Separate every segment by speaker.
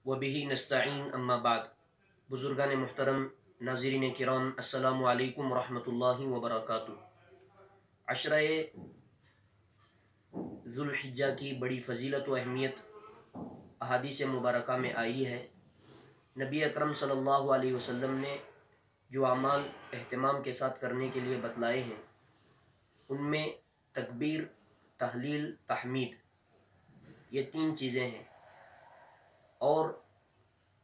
Speaker 1: व बिही नस्तईन अम्मा बाद। बुजुर्गान मुहतरम, नाज़रीन किराम, अस्सलामु अलैकुम रहमतुल्लाहि व बरकातुहू। अशरा ज़ुल्हिज्जा की बड़ी फ़जीलत व अहमियत अहादीस मुबारका में आई है। नबी अकरम सल्लल्लाहु अलैहि वसल्लम ने जो अमाल एहतमाम के साथ करने के लिए बतलाए हैं, उनमें तकबीर, तहलील, तहमीद, ये 3 चीज़ें हैं। और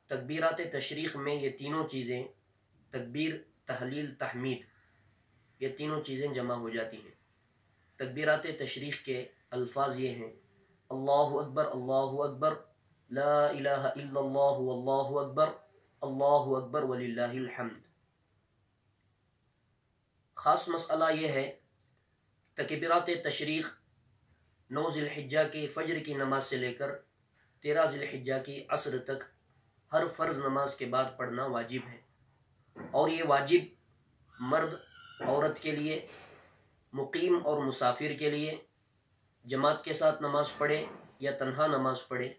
Speaker 1: तकबीरात तशरीक़ में ये तीनों चीज़ें, तकबीर, तहलील, तहमीद, ये तीनों चीज़ें जमा हो जाती हैं। तकबीरात तशरीक़ के अल्फाज ये हैं: अल्लाहु अकबर, ला इलाहा इल्लल्लाह, अल्लाहु अकबर वलिल्लाहिल हम्द। ख़ास मसला ये है, तकबीरात तशरीक़ 9 ज़िल्हिज्जा की फ़ज्र की नमाज से लेकर 13 ज़िल्हिज्जा की असर तक हर फ़र्ज़ नमाज के बाद पढ़ना वाजिब है। और ये वाजिब मर्द औरत के लिए, मुकीम और मुसाफिर के लिए, जमात के साथ नमाज पढ़े या तन्हा नमाज पढ़े,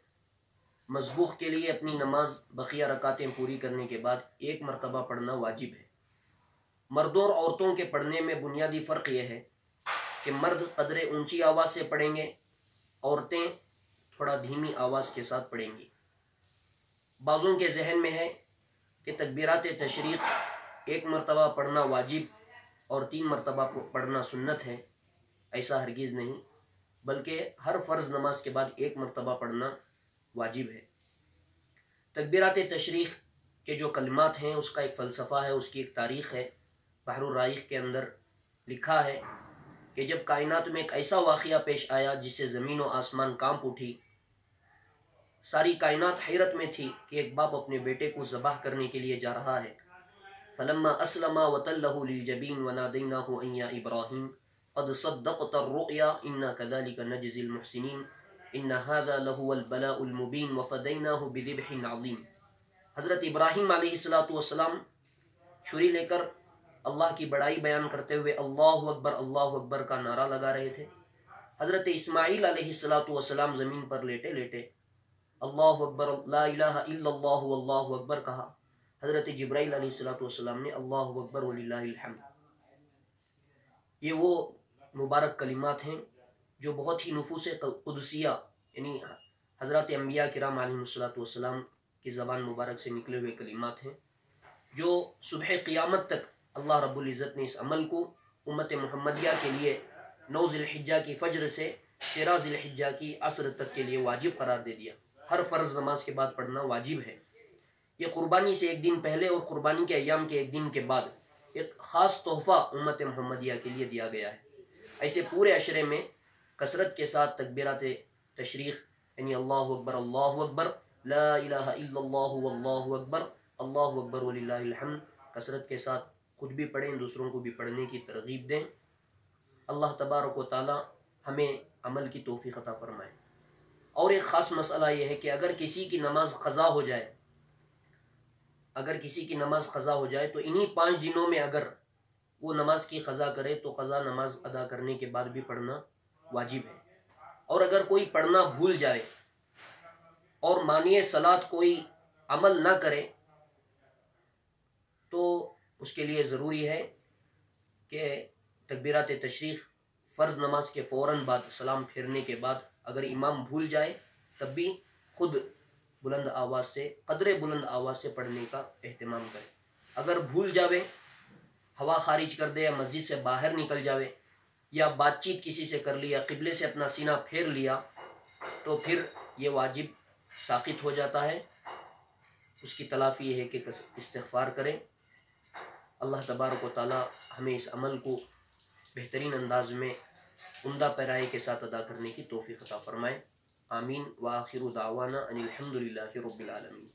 Speaker 1: मज़बूख़ के लिए अपनी नमाज बक़िया रकातें पूरी करने के बाद 1 मरतबा पढ़ना वाजिब है। मर्दों और औरतों के पढ़ने में बुनियादी फ़र्क यह है कि मर्द क़दरे ऊंची आवाज़ से पढ़ेंगे, औरतें थोड़ा धीमी आवाज़ के साथ पढ़ेंगी। बाज़ों के जहन में है कि तकबीरात तशरीक़ 1 मरतबा पढ़ना वाजिब और 3 मरतबा पढ़ना सुन्नत है। ऐसा हरगिज़ नहीं, बल्कि हर फ़र्ज़ नमाज के बाद 1 मरतबा पढ़ना वाजिब है। तकबीरात तशरीक़ के जो कलिमात हैं, उसका एक फ़लसफ़ा है, उसकी एक तारीख़ है। बहरुर राइक़ के अंदर लिखा है कि जब कायनात में एक ऐसा वाक़या पेश आया जिससे ज़मीन व आसमान कांप उठी, सारी कायनात हैरत में थी कि एक बाप अपने बेटे को ज़बाह करने के लिए जा रहा है। फ़लम्मा अस्लमा वतल्लहु लिलजबीन वनादैनाहु अन या इब्राहीम क़द सद्दक़्ता अर्रुया इन्ना कज़ालिका नजज़िल मुहसिनीन इन्ना हाज़ा लहुवल बलाउल मुबीन वफ़दैनाहु बिज़िब्हिन अज़ीम। हज़रत इब्राहीम अलैहिस्सलातु वस्सलाम छुरी लेकर अल्लाह की बड़ाई बयान करते हुए अल्लाहु अकबर का नारा लगा रहे थे। हज़रत इस्माईल अलैहिस्सलातु वस्सलाम ज़मीन पर लेटे लेटे अल्लाहु अकबर, ला इलाहा इल्लल्लाहु अल्लाहु अकबर कहा। हज़रत जिब्राईल अलैहिस्सलातु वस्सलाम ने अल्लाहु अकबर वलिल्लाहिल हम्द। ये वो मुबारक कलिमात हैं जो बहुत ही नुफूस क़ुदसिया यानी हज़रत अंबिया किराम अलैहिमुस्सलातु वस्सलाम की ज़बान मुबारक से निकले हुए कलिमात हैं, जो सुबह क़ियामत तक अल्लाह रब्बुल इज़्ज़त ने इस अमल को उम्मत मुहम्मदिया के लिए 9 ज़िल्हिज्जा की फ़ज्र से 13 ज़िल्हिज्जा की असर तक के लिए वाजिब करार दे दिया। हर फ़र्ज़ नमाज के बाद पढ़ना वाजिब है। ये क़ुरबानी से 1 दिन पहले और क़ुरबानी के अय्याम के 1 दिन के बाद एक ख़ास तोहफ़ा उम्मत मुहम्मदिया के लिए दिया गया है। ऐसे पूरे अशरे में कसरत के साथ तकबीरात तशरीक़ यानी अल्लाहु अकबर, ला इलाहा इल्लल्लाहु अल्लाहु अकबर वलिल्लाहिल हम्द कसरत के साथ खुद भी पढ़ें, दूसरों को भी पढ़ने की तरगीब दें। अल्लाह तबारक व तआला हमें अमल की तौफ़ीक़ अता फ़रमाए। और एक ख़ास मसला ये है कि अगर किसी की नमाज क़ज़ा हो जाए, तो इन्हीं 5 दिनों में अगर वो नमाज की क़ज़ा करे तो क़ज़ा नमाज अदा करने के बाद भी पढ़ना वाजिब है। और अगर कोई पढ़ना भूल जाए और मानिए सलात कोई अमल ना करे, तो उसके लिए ज़रूरी है कि तकबीरात तशरीक़ फ़र्ज़ नमाज के फ़ौरन बाद सलाम फेरने के बाद अगर इमाम भूल जाए तब भी खुद बुलंद आवाज़ से, क़दरे बुलंद आवाज़ से पढ़ने का एहतमाम करे। अगर भूल जावे, हवा खारिज कर दे या मस्जिद से बाहर निकल जावे या बातचीत किसी से कर लिया, क़िबले से अपना सीना फेर लिया, तो फिर ये वाजिब साक़ित हो जाता है। उसकी तलाफ़ी ये है कि इस्तिग़फ़ार करें। अल्लाह तबारक व तआला हमें इस अमल को बेहतरीन अंदाज में उम्दा पैराए के साथ अदा करने की तौफ़ीक़ अता फ़रमाए। आमीन व आखिरु दावाना अनिल हम्दुलिल्लाहि रब्बिल आलमीन।